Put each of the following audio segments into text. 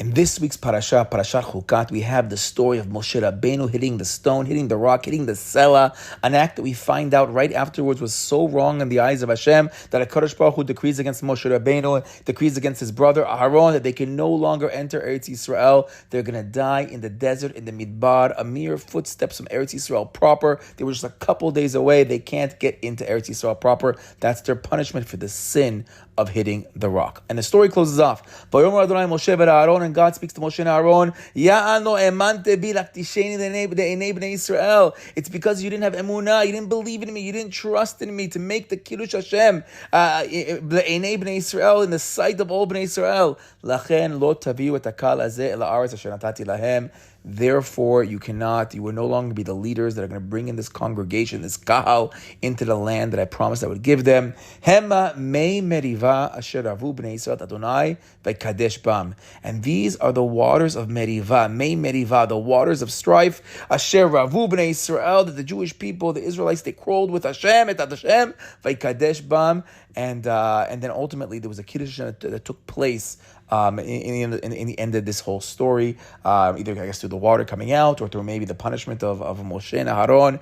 In this week's parasha, Parashat Hukat, we have the story of Moshe Rabbeinu hitting the stone, hitting the rock, hitting the Selah, an act that we find out right afterwards was so wrong in the eyes of Hashem that HaKadosh Baruch Hu decrees against Moshe Rabbeinu, decrees against his brother Aaron that they can no longer enter Eretz Yisrael. They're going to die in the desert, in the Midbar, a mere footsteps from Eretz Yisrael proper. They were just a couple days away. They can't get into Eretz Yisrael proper. That's their punishment for the sin of hitting the rock. And the story closes off. And God speaks to Moshe and Aaron, it's because you didn't have emunah, you didn't believe in me, you didn't trust in me to make the Kiddush Hashem in the sight of all Bnei Israel. Therefore, you will no longer be the leaders that are going to bring in this congregation, this kahal, into the land that I promised I would give them. Hema mei meriva asher ravu bnei Yisrael Adonai v'kadesh bam. And these are the waters of meriva, mei meriva, the waters of strife, asher ravu bnei Yisrael, that the Jewish people, the Israelites, they quarreled with Hashem, et Hashem v'kadesh bam. And then ultimately there was a kiddush that took place in the end of this whole story, either I guess through the water coming out or through maybe the punishment of Moshe and Aaron.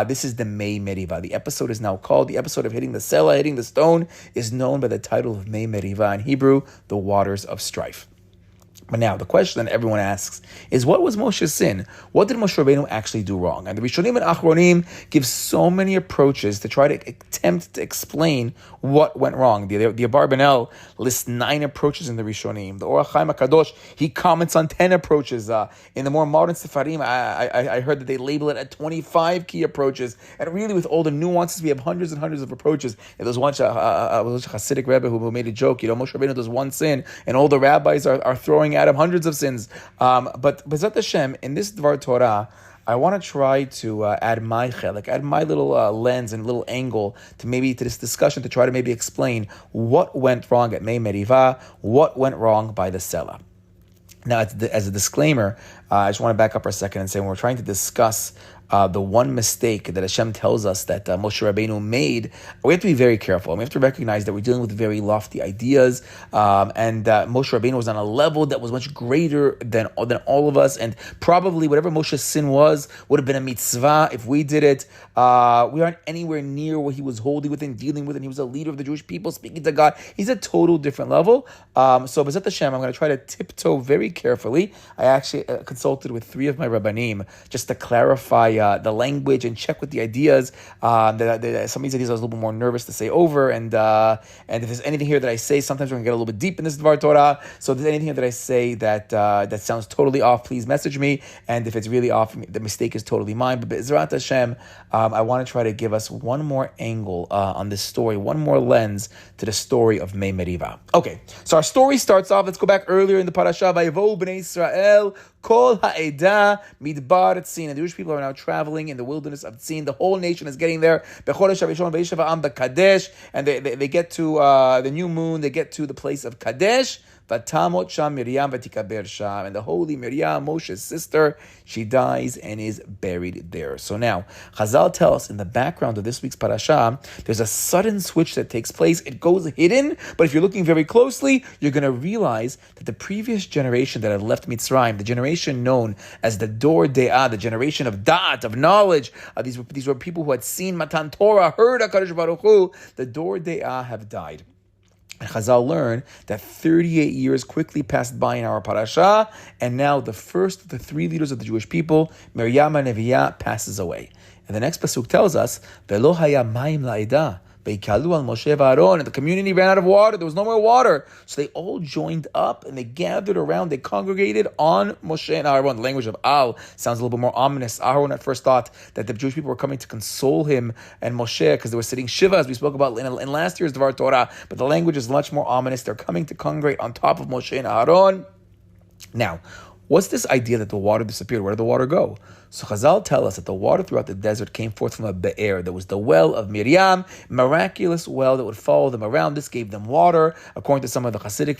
This is the Mei Meriva. The episode is now called, the episode of hitting the Selah, hitting the stone, is known by the title of Mei Meriva in Hebrew, the waters of strife. But now, the question that everyone asks is, what was Moshe's sin? What did Moshe Rabbeinu actually do wrong? And the Rishonim and Achronim give so many approaches to try to attempt to explain what went wrong. The Abarbanel lists 9 approaches in the Rishonim. The Orach Chaim HaKadosh, he comments on 10 approaches. In the more modern Sefarim, I heard that they label it at 25 key approaches. And really, with all the nuances, we have hundreds and hundreds of approaches. And there's one Hasidic Rebbe who made a joke, Moshe Rabbeinu does one sin, and all the rabbis are throwing at him hundreds of sins. But B'ezrat Hashem, in this Dvar Torah, I want to try to add my little lens and little angle to this discussion, to try to maybe explain what went wrong at Mei Meriva, what went wrong by the Selah. Now, as a disclaimer, I just want to back up for a second and say, when we're trying to discuss the one mistake that Hashem tells us that Moshe Rabbeinu made, we have to be very careful. We have to recognize that we're dealing with very lofty ideas, and Moshe Rabbeinu was on a level that was much greater than all of us, and probably whatever Moshe's sin was would have been a mitzvah if we did it. We aren't anywhere near what he was holding with and dealing with, and he was a leader of the Jewish people, speaking to God. He's a total different level. So B'ezrat Hashem, I'm going to try to tiptoe very carefully. I actually consulted with 3 of my rabbanim just to clarify the language and check with the ideas. Some of these ideas I was a little bit more nervous to say over, and if there's anything here that I say, sometimes we're going to get a little bit deep in this Dvar Torah. So if there's anything here that I say that sounds totally off, please message me. And if it's really off, the mistake is totally mine. But B'ezrat Hashem, I want to try to give us one more angle on this story, one more lens to the story of Mei Meriva. Okay, so our story starts off. Let's go back earlier in the parasha. Vayevohu bnei Israel kol ha'edah midbar tzin. And the Jewish people are now traveling in the wilderness of Tzin. The whole nation is getting there. Bechodesh harishon v'yishav ha'am b'Kadesh. And they get to the new moon. They get to the place of Kadesh. Vatamot sham Miriam v'tikaber sham. And the holy Miriam, Moshe's sister, she dies and is buried there. So now, Chazal tell us in the background of this week's parasha, there's a sudden switch that takes place. It goes hidden, but if you're looking very closely, you're going to realize that the previous generation that had left Mitzrayim, the generation known as the Dor De'ah, the generation of Da'at, of knowledge, these were people who had seen Matan Torah, heard HaKadosh Baruch Hu, the Dor De'ah have died. And Chazal learn that 38 years quickly passed by in our parasha, and now the first of the 3 leaders of the Jewish people, Miriam HaNeviah, passes away. And the next pasuk tells us, "Velo haya mayim la'edah." And the community ran out of water. There was no more water. So they all joined up and they gathered around. They congregated on Moshe and Aaron. The language of Al sounds a little bit more ominous. Aaron at first thought that the Jewish people were coming to console him and Moshe because they were sitting Shiva, as we spoke about in last year's Dvar Torah. But the language is much more ominous. They're coming to congregate on top of Moshe and Aaron. Now, What's this idea that the water disappeared? Where did the water go? So Chazal tell us that the water throughout the desert came forth from a be'er. There was the well of Miriam, miraculous well that would follow them around. This gave them water. According to some of the Hasidic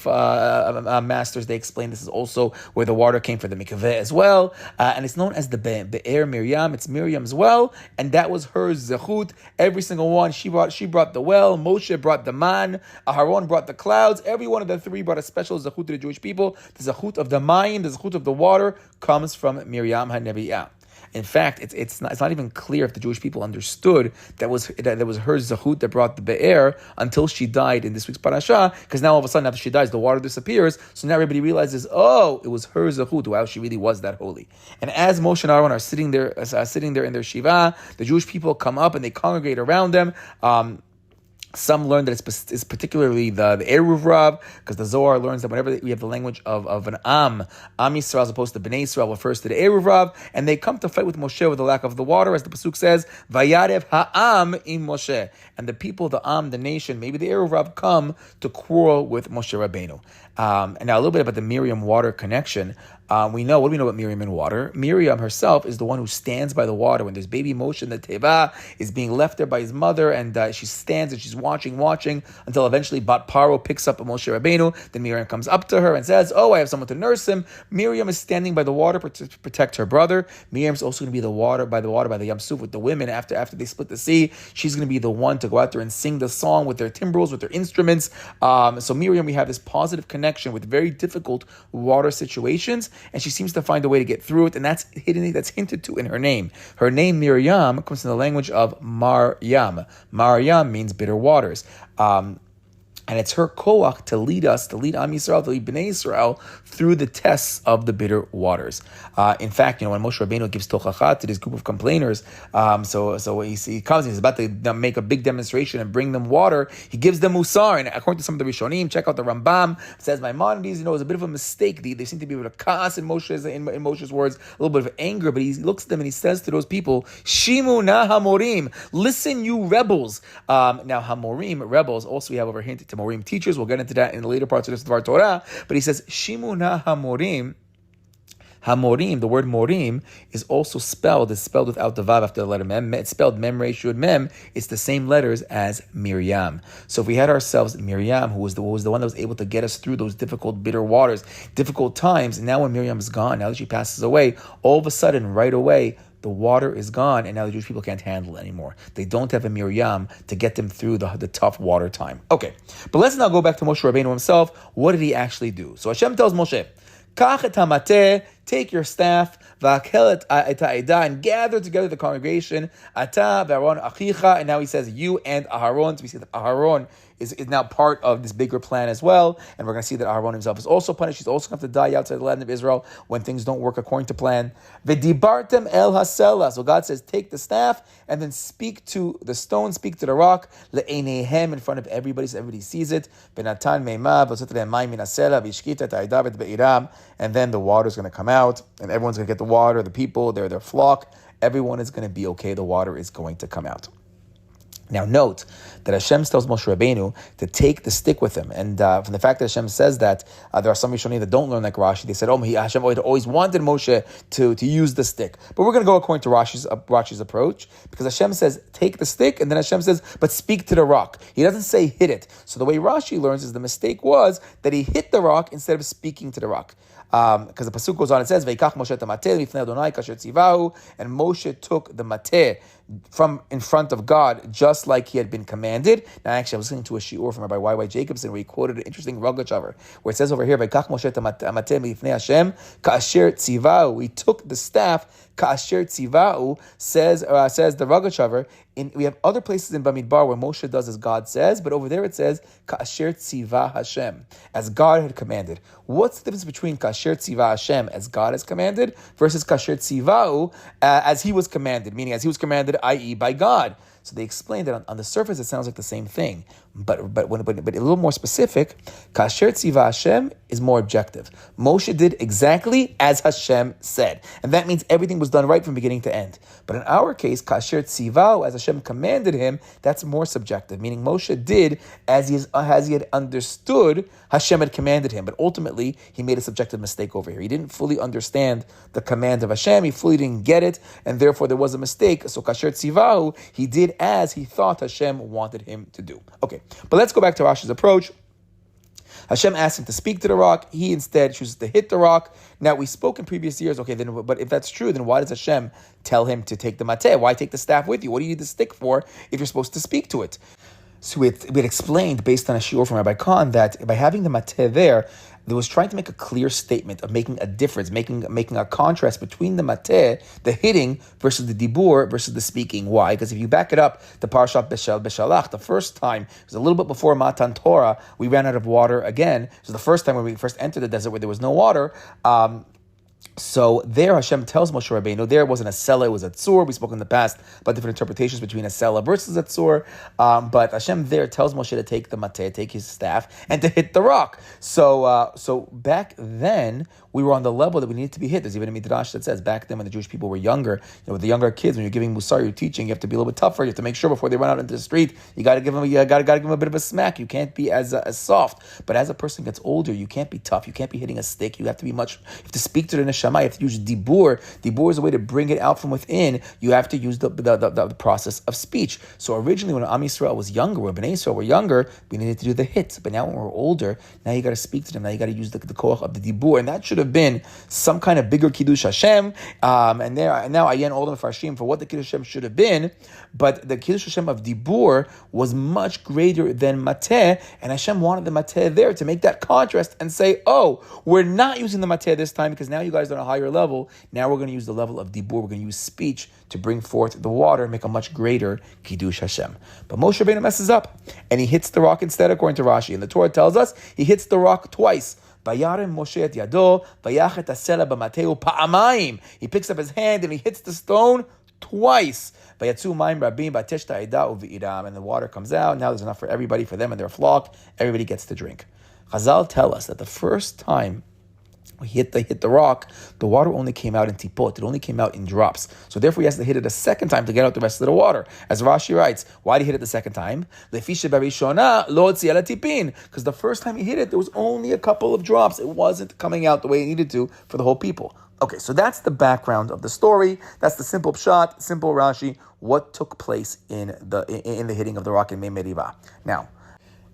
masters, they explain this is also where the water came from the mikveh as well. And it's known as the be'er Miriam. It's Miriam's well, and that was her zechut. Every single one, she brought the well. Moshe brought the man. Aharon brought the clouds. Every one of the three brought a special zechut to the Jewish people. The zechut of the mayim, the zechut of the water, comes from Miriam HaNevi'ah. In fact, it's not even clear if the Jewish people understood that was her zechut that brought the be'er until she died in this week's parasha, because now all of a sudden after she dies, the water disappears. So now everybody realizes, oh, it was her zechut. Wow, she really was that holy. And as Moshe and Aaron are sitting there in their shiva, the Jewish people come up and they congregate around them. Some learn that it's particularly the Eruv Rav, because the Zohar learns that whenever we have the language of an Am Yisrael as opposed to Bnei Yisrael refers to the Eruv Rav, and they come to fight with Moshe over the lack of the water, as the Pasuk says, Vayarev Ha'am im Moshe. And the people, the Am, the nation, maybe the Eruv Rav, come to quarrel with Moshe Rabbeinu. And now a little bit about the Miriam water connection. What do we know about Miriam and water? Miriam herself is the one who stands by the water when there's baby Moshe in the Teva is being left there by his mother, and she stands and she's watching until eventually Bat Paro picks up Moshe Rabbeinu. Then Miriam comes up to her and says, "Oh, I have someone to nurse him." Miriam is standing by the water to protect her brother. Miriam's also going to be by the Yam Suf with the women after they split the sea. She's going to be the one to go out there and sing the song with their timbrels, with their instruments. So Miriam, we have this positive connection with very difficult water situations, and she seems to find a way to get through it, and that's hinted to in her name. Her name Miriam comes from the language of Maryam. Maryam means bitter waters. And it's her koach to lead Am Yisrael, to lead Bnei Yisrael through the tests of the bitter waters. In fact, when Moshe Rabbeinu gives tochacha to this group of complainers, so he comes, he's about to make a big demonstration and bring them water. He gives them musar, and according to some of the Rishonim, check out the Rambam, it says Maimonides, it was a bit of a mistake. They seem to be able to cast in Moshe's words, a little bit of anger, but he looks at them and he says to those people, Shimu na hamorim, listen you rebels. Now hamorim, rebels, also we have over hinted to Morim teachers. We'll get into that in the later parts of this Dvar Torah. But he says, Shimuna Hamorim. Hamorim, the word Morim, is also spelled without the Vav after the letter Mem. It's spelled Mem Resh Yud Mem. It's the same letters as Miriam. So if we had ourselves Miriam, who was the one that was able to get us through those difficult, bitter waters, difficult times, and now when Miriam is gone, now that she passes away, all of a sudden, right away, the water is gone, and now the Jewish people can't handle it anymore. They don't have a Miriam to get them through the tough water time. Okay, but let's now go back to Moshe Rabbeinu himself. What did he actually do? So Hashem tells Moshe, Kach et hamateh, take your staff, v'akel et ha'edah, and gather together the congregation, ata v'Aaron achicha, and now he says you and Aharon. So we see that Aharon is now part of this bigger plan as well, and we're going to see that Aharon himself is also punished. He's also going to have to die outside the land of Israel when things don't work according to plan. V'dibartem el hasela. So God says, take the staff and then speak to the stone, speak to the rock, le'enehem, in front of everybody so everybody sees it. V'natan meima v'zot mayim min hasela v'ishkita et ha'edah v'be'iram, and then the water is going to come out, and everyone's going to get the water, the people, their flock, everyone is going to be okay. The water is going to come out. Now note that Hashem tells Moshe Rabbeinu to take the stick with him, and from the fact that Hashem says that, there are some Rishonim that don't learn like Rashi. They said, Hashem always wanted Moshe to use the stick. But we're going to go according to Rashi's approach, because Hashem says, take the stick, and then Hashem says, but speak to the rock. He doesn't say hit it. So the way Rashi learns is the mistake was that he hit the rock instead of speaking to the rock. Because the pasuk goes on, it says, "Veikach Moshe et hamateh lifnei Adonai kasher tzivahu," and Moshe took the mateh from in front of God, just like he had been commanded. Now, actually, I was listening to a shiur from Rabbi Y.Y. Jacobson where he quoted an interesting Rogachover, where it says over here, "Veikach Moshe et hamateh lifnei Hashem kasher tzivahu." He took the staff. Kasher tzivau says the Rogachover. We have other places in Bamidbar where Moshe does as God says, but over there it says Kasher tziva Hashem, as God had commanded. What's the difference between Kasher tziva Hashem, as God has commanded, versus Kasher tzivau, as he was commanded, meaning as he was commanded, i.e. by God? So they explained that on the surface it sounds like the same thing, but a little more specific. Kasher tziva Hashem is more objective. Moshe did exactly as Hashem said, and that means everything was done right from beginning to end. But in our case, kasher tziva, as Hashem commanded him, that's more subjective, meaning Moshe did as he had understood Hashem had commanded him, but ultimately he made a subjective mistake over here. He didn't fully understand the command of Hashem, he fully didn't get it, and therefore there was a mistake. So kasher tzivahu, he did as he thought Hashem wanted him to do. Okay, but let's go back to Rashi's approach. Hashem asked him to speak to the rock. He instead chooses to hit the rock. Now, we spoke in previous years, okay, then, but if that's true, then why does Hashem tell him to take the mateh? Why take the staff with you? What do you need the stick for if you're supposed to speak to it? So we had explained, based on a shiur from Rabbi Khan, that by having the mateh there was trying to make a clear statement of making a difference, making a contrast between the mateh, the hitting, versus the dibur, versus the speaking. Why? Because if you back it up, the Parashat Beshalach, the first time, it was a little bit before Matan Torah, we ran out of water again. So the first time when we first entered the desert where there was no water, so there Hashem tells Moshe Rabbeinu, there wasn't a sela, it was a tzur. We spoke in the past about different interpretations between a sela versus a tzur. But Hashem there tells Moshe to take the mateh, take his staff, and to hit the rock. So back then, we were on the level that we needed to be hit. There's even a midrash that says back then when the Jewish people were younger, with the younger kids, when you're giving musar, you're teaching, you have to be a little bit tougher. You have to make sure before they run out into the street, you got to give them a bit of a smack. You can't be as soft. But as a person gets older, you can't be tough. You can't be hitting a stick. You have to be you have to speak to the neshama. You have to use dibur. Dibur is a way to bring it out from within. You have to use the process of speech. So originally when Am Yisrael was younger, when Bnei Yisrael were younger, we needed to do the hit. But now when we're older, now you got to speak to them. Now you got to use the koach of the dibur. And that should have been some kind of bigger Kiddush Hashem. And now Ayen all the Mefarshim for what the Kiddush Hashem should have been. But the Kiddush Hashem of dibur was much greater than mateh. And Hashem wanted the mateh there to make that contrast and say, oh, we're not using the mateh this time because now you guys are on a higher level. Now we're going to use the level of dibur. We're going to use speech to bring forth the water and make a much greater Kiddush Hashem. But Moshe Rabbeinu messes up and he hits the rock instead, according to Rashi. And the Torah tells us he hits the rock twice. Vayarem Moshe et yado, vayachet hasela b'mateu pa'amayim. He picks up his hand and he hits the stone twice. Vayatzu mayim rabim b'atesh ta'ida u'v'iram. And the water comes out. Now there's enough for everybody, for them and their flock. Everybody gets to drink. Chazal tell us that the first time we hit the rock, the water only came out in tipot. It only came out in drops. So therefore he has to hit it a second time to get out the rest of the water. As Rashi writes, why did he hit it the second time? Because the first time he hit it, there was only a couple of drops. It wasn't coming out the way it needed to for the whole people. Okay, so that's the background of the story. That's the simple pshat, simple Rashi, what took place in the hitting of the rock in meriva. Now,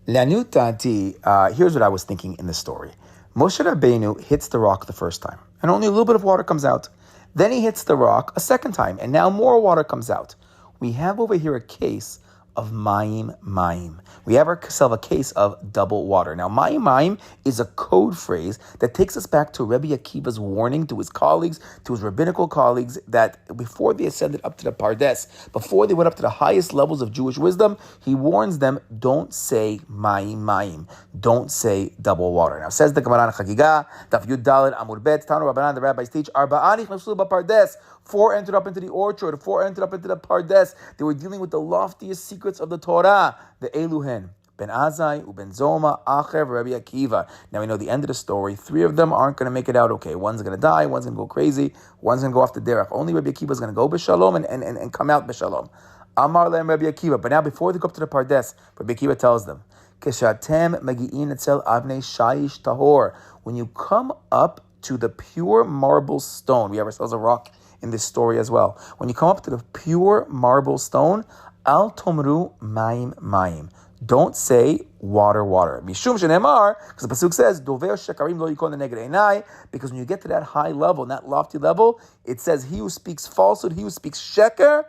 L'anut da'ati, here's what I was thinking in the story. Moshe Rabbeinu hits the rock the first time, and only a little bit of water comes out. Then he hits the rock a second time, and now more water comes out. We have over here a case of mayim. We have ourselves a case of double water. Now, mayim is a code phrase that takes us back to Rebbe Akiva's warning to his colleagues, to his rabbinical colleagues, that before they ascended up to the Pardes, before they went up to the highest levels of Jewish wisdom, he warns them, don't say mayim. Don't say double water. Now, says the Gemara in Chagiga, Daf Yud Daled Amud Bet, Tanu Rabbanan, the rabbis teach, Arba'ani chnasu b'Pardes. 4 entered up into the orchard, 4 entered up into the Pardes. They were dealing with the loftiest secrets of the Torah, the Eluhen, Ben Azai, Uben Zoma, Acher, Rabbi Akiva. Now we know the end of the story. 3 of them aren't going to make it out okay. One's going to die, one's going to go crazy, one's going to go off the derech. Only Rabbi Akiva is going to go b'shalom and come out b'shalom. Amar le'em Rabbi Akiva. But now before they go up to the Pardes, Rabbi Akiva tells them, Keshatem magi'in etzel avnei shayish tahor. When you come up to the pure marble stone, we have ourselves a rock in this story as well. When you come up to the pure marble stone, al tomru mayim. Don't say water. Mishum shenemar, because the pasuk says, dover shekarim lo yikon neged einai, because when you get to that high level, that lofty level, it says, he who speaks falsehood, he who speaks sheker,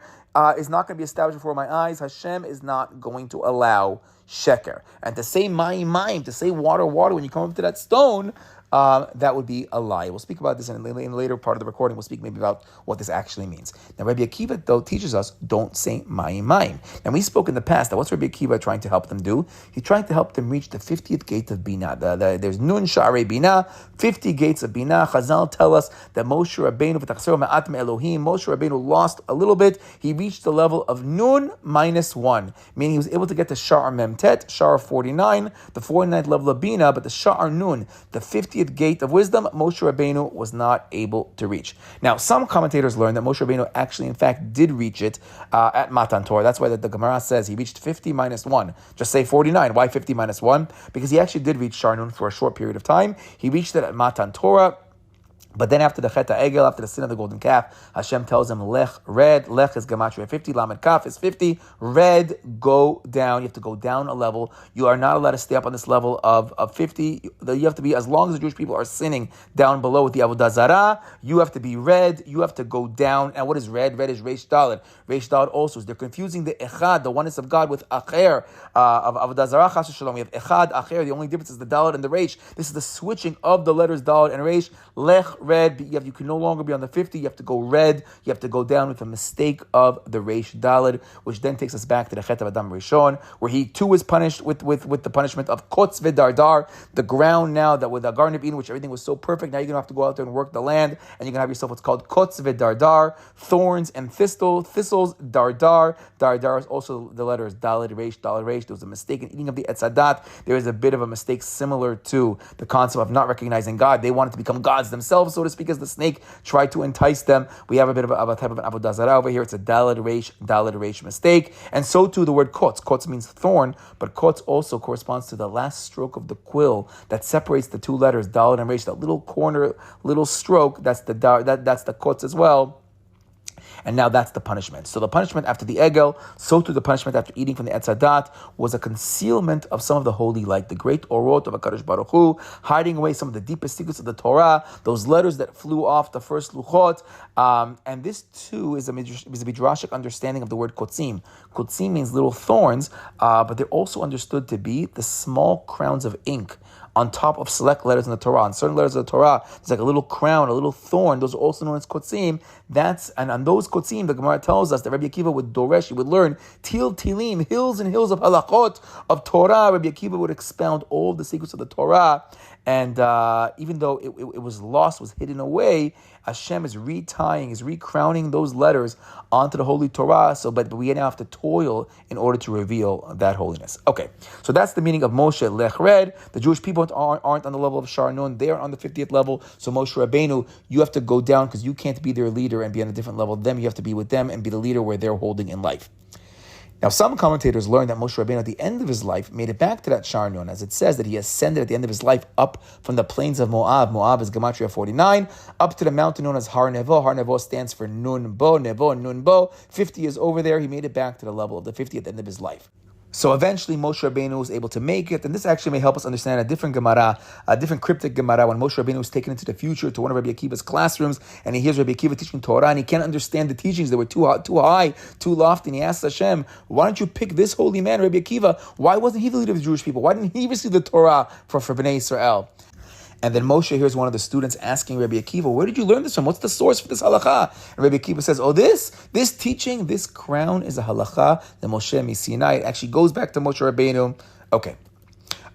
is not going to be established before my eyes. Hashem is not going to allow sheker. And to say mayim, to say water, when you come up to that stone, that would be a lie. We'll speak about this in a later part of the recording. We'll speak maybe about what this actually means. Now, Rabbi Akiva, though, teaches us, don't say mayim. And we spoke in the past that what's Rabbi Akiva trying to help them do? He's trying to help them reach the 50th gate of Bina. There's Nun Sha'ar Bina, 50 gates of Bina. Chazal tell us that Moshe Rabbeinu, Moshe Rabbeinu lost a little bit. He reached the level of Nun -1, meaning he was able to get to Sha'ar Memtet, Sha'ar 49, the 49th level of Bina, but the Sha'ar Nun, the 50th gate of wisdom, Moshe Rabbeinu was not able to reach. Now, some commentators learn that Moshe Rabbeinu actually, in fact, did reach it at Matan Torah. That's why the Gemara says he reached 50 -1. Just say 49. Why 50 -1? Because he actually did reach Sha'ar Nun for a short period of time. He reached it at Matan Torah. But then after the Chet HaEgel, after the sin of the golden calf, Hashem tells him, Lech, red, Lech is Gematria 50, Lamed Kaf is 50, red, go down. You have to go down a level. You are not allowed to stay up on this level of 50. You have to be, as long as the Jewish people are sinning down below with the Avodah Zarah, you have to be red, you have to go down. And what is red? Red is Reish Dalet. Reish Dalet also is, they're confusing the Echad, the oneness of God, with Acher, of Avodah Zarah, Chas Shalom. We have Echad, Acher, the only difference is the Dalet and the Reish. This is the switching of the letters Dalet and Reish. Lech, red, you can no longer be on the 50, you have to go red, you have to go down with a mistake of the Reish Daled, which then takes us back to the Chet of Adam Rishon, where he too is punished with the punishment of Kotz V'Dardar, the ground now that with the Garden of Eden, which everything was so perfect, now you're going to have to go out there and work the land, and you're going to have yourself what's called Kotz V'Dardar, thorns and thistles, Dardar. Dardar is also the letters Daled, Reish, Daled, Reish. There was a mistake in eating of the Etzadat. There is a bit of a mistake similar to the concept of not recognizing God. They wanted to become gods themselves, so to speak, as the snake tried to entice them. We have a bit of a type of an Avodah Zarah over here. It's a Daled Reish mistake. And so too the word Kotz. Kotz means thorn, but Kotz also corresponds to the last stroke of the quill that separates the two letters, Daled and Reish. That little corner, little stroke, that's the Kotz as well. And now that's the punishment. So the punishment after the Egel, so too the punishment after eating from the Etzadat, was a concealment of some of the holy light, the great Orot of HaKadosh Baruch Hu, hiding away some of the deepest secrets of the Torah, those letters that flew off the first Luchot. And this too is a midrashic understanding of the word Kotzim. Kotzim means little thorns, but they're also understood to be the small crowns of ink on top of select letters in the Torah. On certain letters of the Torah, there's like a little crown, a little thorn. Those are also known as kotzim. And on those kotzim, the Gemara tells us that Rabbi Akiva would doresh, he would learn tilim, hills and hills of halachot, of Torah. Rabbi Akiva would expound all the secrets of the Torah. And even though it was lost, was hidden away, Hashem is retying, is recrowning those letters onto the Holy Torah. But we now have to toil in order to reveal that holiness. Okay, so that's the meaning of Moshe Lech Red. The Jewish people aren't on the level of Sha'ar Nun; they are on the 50th level. So Moshe Rabbeinu, you have to go down because you can't be their leader and be on a different level than them. You have to be with them and be the leader where they're holding in life. Now, some commentators learn that Moshe Rabbeinu at the end of his life made it back to that Sha'ar Nun, as it says that he ascended at the end of his life up from the plains of Moab. Moab is Gematria 49, up to the mountain known as Har Nevo. Har Nevo stands for Nun Bo, Nevo, Nun Bo. 50 years over there, he made it back to the level of the 50 at the end of his life. So eventually Moshe Rabbeinu was able to make it, and this actually may help us understand a different Gemara, a different cryptic Gemara, when Moshe Rabbeinu was taken into the future to one of Rabbi Akiva's classrooms, and he hears Rabbi Akiva teaching Torah, and he can't understand the teachings. They were too high, too lofty, and he asks Hashem, why don't you pick this holy man, Rabbi Akiva? Why wasn't he the leader of the Jewish people? Why didn't he receive the Torah for Bnei Israel? And then Moshe hears one of the students asking Rabbi Akiva, where did you learn this from? What's the source for this halakha? And Rabbi Akiva says, this teaching, this crown is a halakha that Moshe Sinai. It actually goes back to Moshe Rabbeinu. Okay.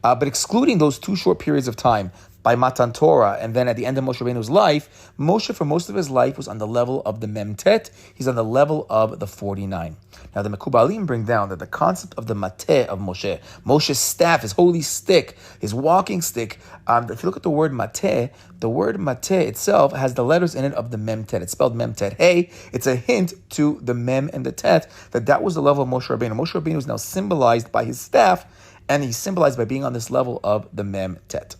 But excluding those 2 short periods of time, by Matan Torah, and then at the end of Moshe Rabbeinu's life, Moshe for most of his life was on the level of the Memtet. He's on the level of the 49. Now the Mekubalim bring down that the concept of the Mateh of Moshe, Moshe's staff, his holy stick, his walking stick, if you look at the word Mateh itself has the letters in it of the Memtet. It's spelled Memtet. Hey, it's a hint to the Mem and the Tet, that was the level of Moshe Rabbeinu. Moshe Rabbeinu is now symbolized by his staff, and he's symbolized by being on this level of the Memtet.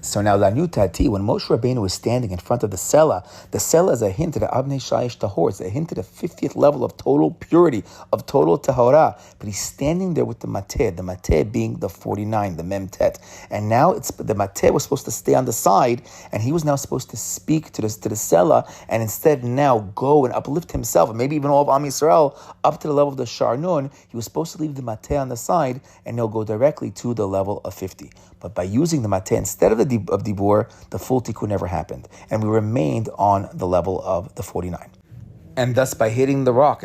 So now, Lanu Tati, when Moshe Rabbeinu was standing in front of the Sela is a hint to the Abnei Shayish Tahor. It's a hint to the 50th level of total purity, of total Tahora. But he's standing there with the Mateh being the 49, the Memtet. And now the Mateh was supposed to stay on the side, and he was now supposed to speak to the Sela, and instead now go and uplift himself, and maybe even all of Am Yisrael, up to the level of the Sha'ar Nun. He was supposed to leave the Mateh on the side, and he'll go directly to the level of 50. But by using the Mateh instead of the of Dibur, the full tikkun never happened. And we remained on the level of the 49. And thus, by hitting the rock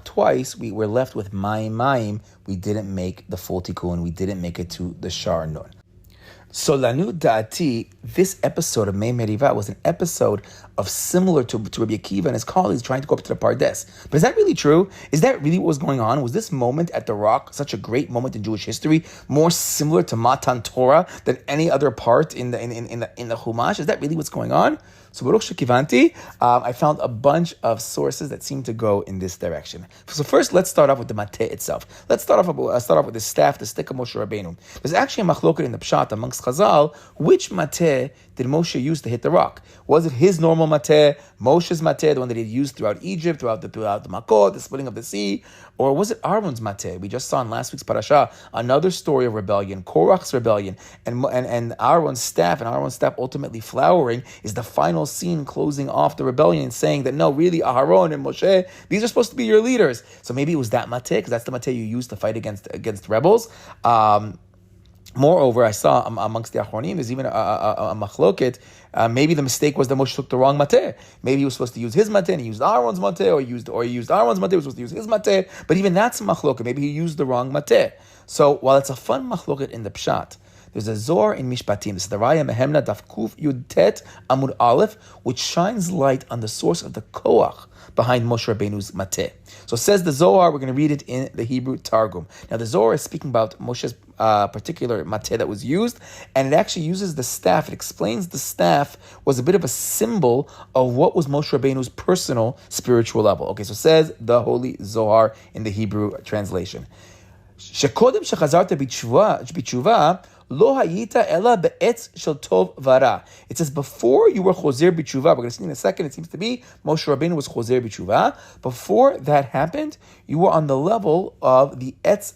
twice, we were left with Mayim. We didn't make the full tikkun. We didn't make it to the Sha'ar Nun. So Lanu Da'ati, this episode of Mei Meriva was an episode of similar to Rabbi Akiva and his colleagues trying to go up to the Pardes. But is that really true? Is that really what was going on? Was this moment at the rock such a great moment in Jewish history, more similar to Matan Torah than any other part in the Chumash? Is that really what's going on? So Baruch Shekivanti, I found a bunch of sources that seem to go in this direction. So first, let's start off with the mateh itself. Let's start off with the staff, the stick of Moshe Rabbeinu. There's actually a machloket in the Pshat amongst Chazal. Which mateh did Moshe use to hit the rock? Was it his normal mateh, Moshe's mateh, the one that he used throughout Egypt, throughout the Makot, the splitting of the sea? Or was it Aaron's mateh? We just saw in last week's parasha another story of rebellion, Korach's rebellion, and Aaron's staff, ultimately flowering is the final scene closing off the rebellion and saying that no, really, Aharon and Moshe, these are supposed to be your leaders. So maybe it was that mateh, because that's the mateh you use to fight against rebels. Moreover, I saw amongst the Achronim, there's even a machloket. Maybe the mistake was that Moshe took the wrong mateh. Maybe he was supposed to use his mateh and he used Aaron's mateh, or he used Aaron's mateh, he was supposed to use his mateh. But even that's a machloket. Maybe he used the wrong mateh. So while it's a fun machloket in the Pshat, there's a Zohar in Mishpatim. This is the Raya Mehemna Daf Kuf Yud Tet Amud Aleph, which shines light on the source of the koach behind Moshe Rabbeinu's mateh. So says the Zohar, we're going to read it in the Hebrew Targum. Now the Zohar is speaking about Moshe's particular mateh that was used, and it actually uses the staff. It explains the staff was a bit of a symbol of what was Moshe Rabbeinu's personal spiritual level. Okay, so says the Holy Zohar in the Hebrew translation. Shekodem shechazarta b'tshuva lo hayita ela be'etz shel tov vara. It says before you were chozer b'tshuva. We're going to see in a second. It seems to be Moshe Rabbeinu was chozer b'tshuva. Before that happened, you were on the level of the etz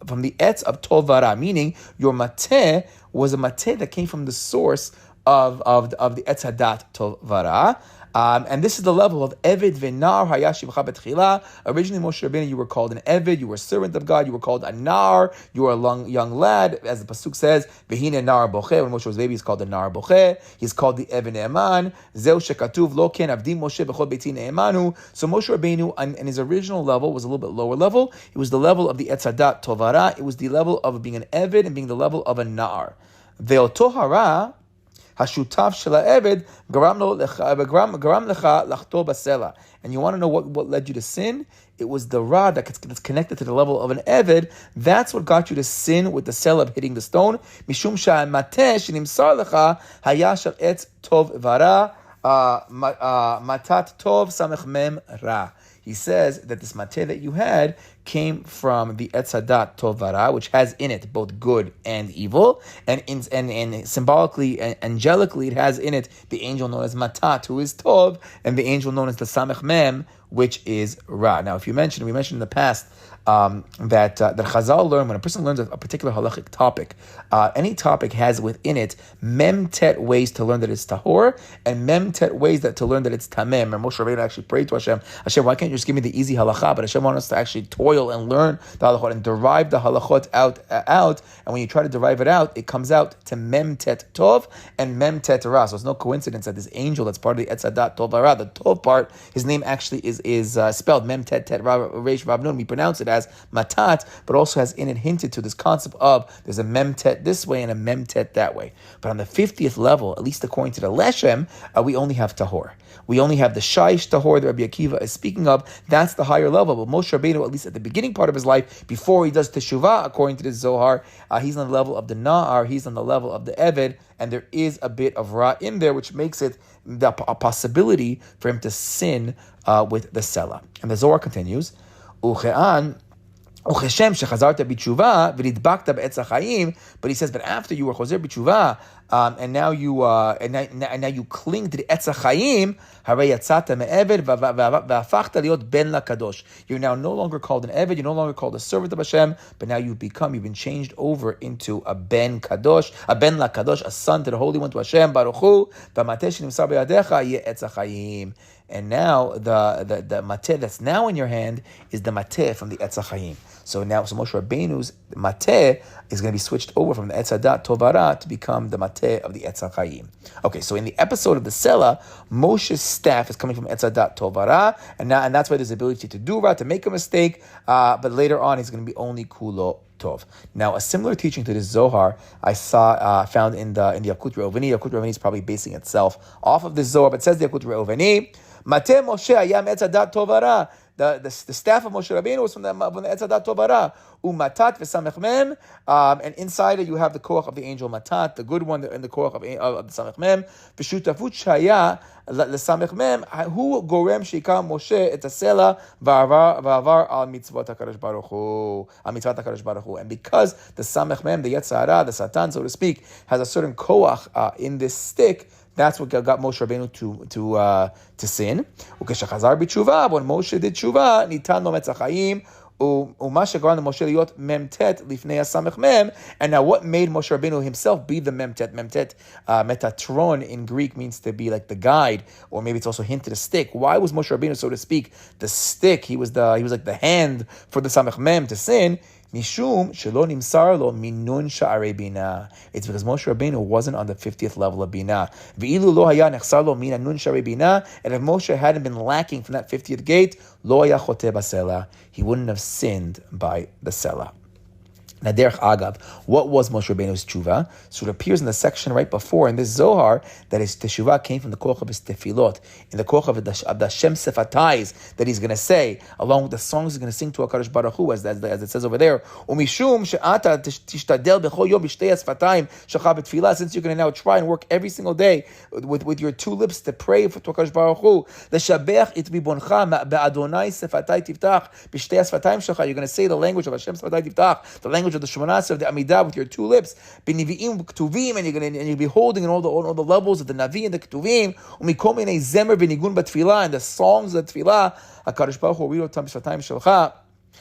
from the etz of tov vara, meaning your mateh was a mateh that came from the source of the etz hadat tov vara. And this is the level of Eved V'Nar Hayashivcha Betchila. Originally, Moshe Rabbeinu, you were called an Eved, you were a servant of God, you were called a Nar, you were a young lad, as the Pasuk says, V'hine Nar Boche. When Moshe was a baby, he's called the Nar Boche. He's called the Eved Ne'eman. Zeu Shekatuv Lo Ken Avdim Moshe B'chol Beiti Ne'emanu. So Moshe Rabbeinu, in his original level, was a little bit lower level. It was the level of the Etzadat Tovara. It was the level of being an Eved and being the level of a Nar. Ve'oto hara Hashutav shela eved garam lecha lachto basela. And you want to know what led you to sin? It was the rod that's connected to the level of an eved. That's what got you to sin with the selab hitting the stone. Mishum sha'mateh shenimsar lecha haya shel etz tov vara matat tov samech mem ra. He says that this mateh that you had came from the Etz Hadat Tov Vara, which has in it both good and evil, and symbolically and angelically, it has in it the angel known as Matat, who is Tov, and the angel known as the Samech Mem, which is Ra. Now, we mentioned in the past that Chazal learn, when a person learns a particular halachic topic, any topic has within it memtet ways to learn that it's tahor, and memtet ways to learn that it's tameh. And Moshe Rabbeinu actually prayed to Hashem, why can't you just give me the easy halacha? But Hashem wants us to actually toil and learn the halachot and derive the halachot out. And when you try to derive it out, it comes out to memtet tov and memtet ra. So it's no coincidence that this angel that's part of the Etz Hadat Tov Ra, the tov part, his name actually is spelled memtet tet ra reish vav nun. We pronounce it as matat, but also has in it hinted to this concept of there's a memtet this way and a memtet that way. But on the 50th level, at least according to the Leshem, we only have tahor. We only have the shaish tahor that Rabbi Akiva is speaking of. That's the higher level. But Moshe Rabbeinu, at least at the beginning part of his life, before he does teshuvah, according to the Zohar, he's on the level of the na'ar, he's on the level of the eved, and there is a bit of ra in there, which makes it a possibility for him to sin with the sela. And the Zohar continues, but he says, but after you were chozer b'tshuva, and now you cling to the etz hachayim, you're now no longer called an eved, you're no longer called a servant of Hashem, but now you've been changed over into a ben kadosh, a ben lakadosh, a son to the Holy One, to Hashem, Baruch Hu, and now the mateh that's now in your hand is the mateh from the etz hachayim. So Moshe Rabbeinu's mateh is going to be switched over from the Etz Hadat Tovara to become the mateh of the Etz HaChaim. Okay, so in the episode of the Sela, Moshe's staff is coming from Etz Hadat Tovara, and that's why there's the ability to do right, to make a mistake, but later on he's going to be only Kulo Tov. Now, a similar teaching to this Zohar I found in the Yakut Re'oveni. Yakut Re'oveni is probably basing itself off of this Zohar, but it says the Yakut Re'oveni, Mateh Moshe Ayam Etz Hadat Tovara. The staff of Moshe Rabbeinu was from the Etz Hadat Tovara, Umatat v'Samech Mem, and inside it you have the koach of the angel Matat, the good one, and the koach of the Samech Mem. V'shutafut shaya l'Samech Mem, hu gorem sheikam Moshe et hasela v'avar al mitzvot HaKadosh Baruch Hu, and because the Samech Mem, the Yetzer Hara, the Satan, so to speak, has a certain koach in this stick. That's what got Moshe Rabbeinu to sin. Ukeshachazar b'tshuva, when Moshe did tshuva, nitan lo metzachayim, u'ma shegaran Moshe liyot memtet lifnei hasamech mem. And now, what made Moshe Rabbeinu himself be the memtet? Memtet, metatron in Greek means to be like the guide, or maybe it's also hinted a stick. Why was Moshe Rabbeinu, so to speak, the stick? He was like the hand for the samech mem to sin. Mishum shelo nimsar lo minun sha'arei bina. It's because Moshe Rabbeinu wasn't on the 50th level of bina. V'ilu lo haya nechsar lo mina nun sha'arei bina. And if Moshe hadn't been lacking from that 50th gate, lo haya choteh basela. He wouldn't have sinned by the sela. Now, derech agav, what was Moshe Rabbeinu's tshuva? So it appears in the section right before in this Zohar that his teshuvah came from the koach of his tefillot, in the koach of the Shem Sefatayis that he's going to say, along with the songs he's going to sing to HaKadosh Baruch Hu, as it says over there. Umishum she'ata tishtadel b'chol yom b'shtei asfatayim shecha b'tfilah, since you're going to now try and work every single day with your two lips to pray to HaKadosh Baruch Hu. L'shabech it riboncha be'adonai sefatay tiftach b'shtei asfatayim shecha. You're going to say the language of Hashem Sefatay tiftach, the language of the Shemona Esrei of the Amidah with your two lips, b'niviim ktuvim, and you'll be holding in all the levels of the Navi and the Ktuvim, umikol minei zemer v'nigun b'tfilah, and the songs of the Tfilah, HaKadosh Baruch Hu horido tam b'shatayim shelcha,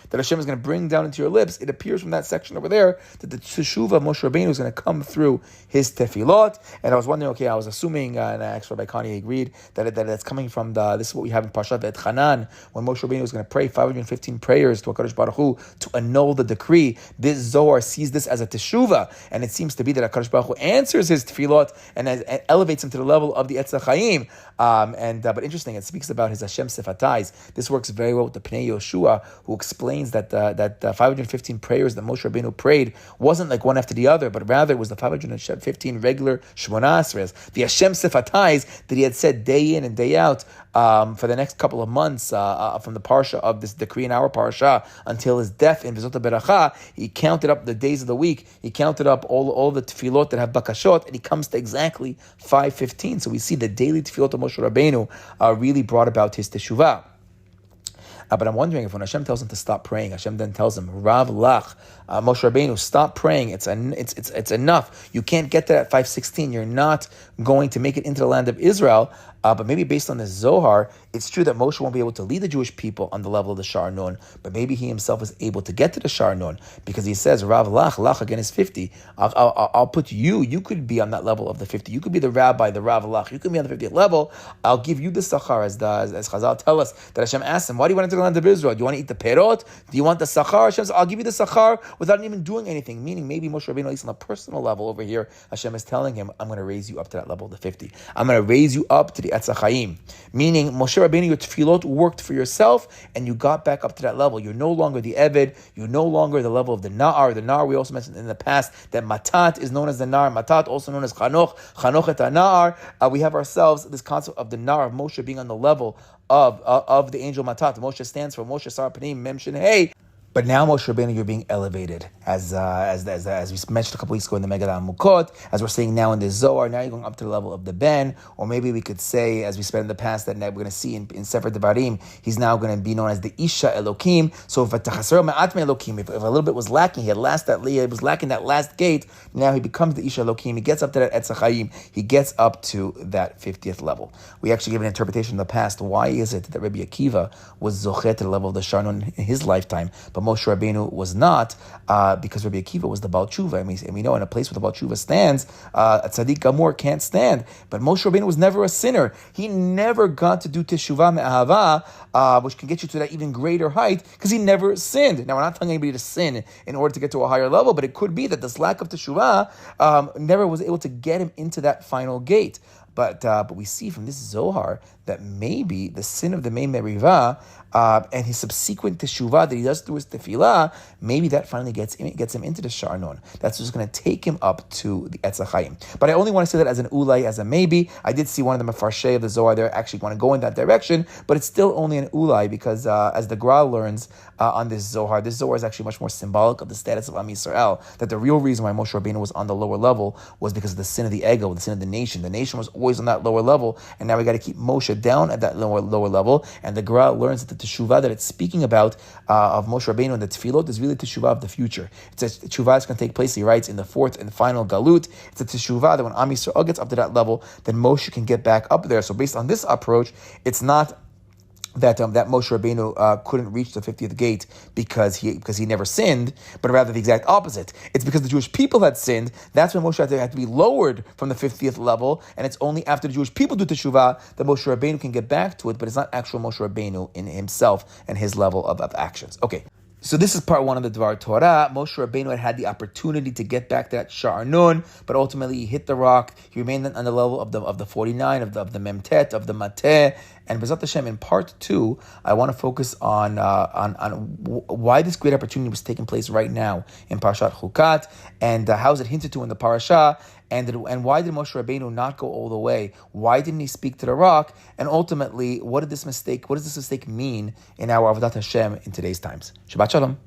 that Hashem is going to bring down into your lips. It appears from that section over there that the teshuvah of Moshe Rabbeinu is going to come through his tefillot. And I was wondering, I was assuming, and actually Rabbi Kani agreed, that it's coming from this is what we have in Parshat V'etchanan, when Moshe Rabbeinu is going to pray 515 prayers to HaKadosh Baruch Hu to annul the decree. This Zohar sees this as a teshuvah, and it seems to be that HaKadosh Baruch Hu answers his tefillot and elevates him to the level of the Etz HaChaim. But interesting, it speaks about his Hashem Sefatayis. This works very well with the Pnei Yoshua, who explains that 515 prayers that Moshe Rabbeinu prayed wasn't like one after the other, but rather it was the 515 regular Shemona Esreis, the Hashem Sefatayis that he had said day in and day out for the next couple of months from the parsha of this decree in our parsha until his death in V'zot HaBeracha. He counted up the days of the week. He counted up all the tefillot that have bakashot, and he comes to exactly 515. So we see the daily tefillot of Moshe Rabbeinu really brought about his teshuvah. But I'm wondering if when Hashem tells him to stop praying, Hashem then tells him, Rav Lach, Moshe Rabbeinu, stop praying. It's enough. You can't get to that 516. You're not going to make it into the land of Israel. But maybe based on this Zohar, it's true that Moshe won't be able to lead the Jewish people on the level of the Sha'ar Nun, but maybe he himself is able to get to the Sha'ar Nun, because he says, Rav Lach again is 50. I'll put you could be on that level of the 50. You could be the rabbi, the Rav Lach. You could be on the 50th level. I'll give you the Sachar, as Chazal tell us, that Hashem asked him, why do you want to go to the land of Israel? Do you want to eat the perot? Do you want the Sachar? Hashem says, I'll give you the Sachar without even doing anything. Meaning maybe Moshe Rabbeinu, at least on a personal level over here, Hashem is telling him, I'm going to raise you up to that level of the 50. I'm going to raise you up to the Etz HaChaim. Meaning, Moshe Rabbeinu, your tefillot worked for yourself, and you got back up to that level. You're no longer the Eved. You're no longer the level of the Na'ar. The Na'ar, we also mentioned in the past that Matat is known as the Na'ar. Matat, also known as Chanoch. Chanoch et Na'ar. We have ourselves this concept of the Na'ar, of Moshe being on the level of the angel Matat. Moshe stands for Moshe Sar Panim Mem Shin Hey. But now, Moshe Rabbeinu, you're being elevated, as we mentioned a couple weeks ago in the Megillah Mukot, as we're saying now in the Zohar. Now you're going up to the level of the Ben, or maybe we could say, as we said in the past, that we're going to see in Sefer Devarim, he's now going to be known as the Isha Elokim. So if a little bit was lacking, he was lacking that last gate. Now he becomes the Isha Elokim. He gets up to that Etz HaChaim. He gets up to that 50th level. We actually gave an interpretation in the past. Why is it that Rabbi Akiva was zochet to the level of the Sha'ar Nun in his lifetime, but but Moshe Rabbeinu was not, because Rabbi Akiva was the Baal Tshuva. And we know in a place where the Baal Tshuva stands, a tzaddik gamor can't stand. But Moshe Rabbeinu was never a sinner. He never got to do teshuvah me'ahava, which can get you to that even greater height, because he never sinned. Now, we're not telling anybody to sin in order to get to a higher level, but it could be that this lack of teshuvah never was able to get him into that final gate. But we see from this Zohar that maybe the sin of the Mei Meriva and his subsequent teshuvah that he does through his tefillah, maybe that finally gets him into the Sha'ar Nun. That's just going to take him up to the Etz HaChaim. But I only want to say that as an ulai, as a maybe. I did see one of the Mefarshei of the Zohar there actually want to go in that direction, but it's still only an ulai because as the Gra learns on this Zohar is actually much more symbolic of the status of Am Yisrael, that the real reason why Moshe Rabbeinu was on the lower level was because of the sin of the ego, the sin of the nation. The nation was always on that lower level, and now we got to keep Moshe down at that lower level. And the Gra learns that the teshuvah that it's speaking about of Moshe Rabbeinu and the tefillot is really teshuvah of the future. It's a teshuvah that's going to take place, he writes, in the fourth and final galut. It's a teshuvah that when Am Yisrael gets up to that level, then Moshe can get back up there. So based on this approach, it's not that Moshe Rabbeinu couldn't reach the 50th gate because he never sinned, but rather the exact opposite. It's because the Jewish people had sinned. That's when Moshe had to be lowered from the 50th level, and it's only after the Jewish people do teshuvah that Moshe Rabbeinu can get back to it, but it's not actual Moshe Rabbeinu in himself and his level of actions. Okay. So this is part one of the Dvar Torah. Moshe Rabbeinu had the opportunity to get back to that Sha'ar Nun, but ultimately he hit the rock. He remained on the level of the 49, of the Memtet, of the Mateh. And B'ezrat Hashem, in part two, I want to focus on why this great opportunity was taking place right now in Parashat Hukat, and how is it hinted to in the parasha, and why did Moshe Rabbeinu not go all the way? Why didn't he speak to the rock? And ultimately, what does this mistake mean in our Avodat Hashem in today's times? Shabbat Shalom.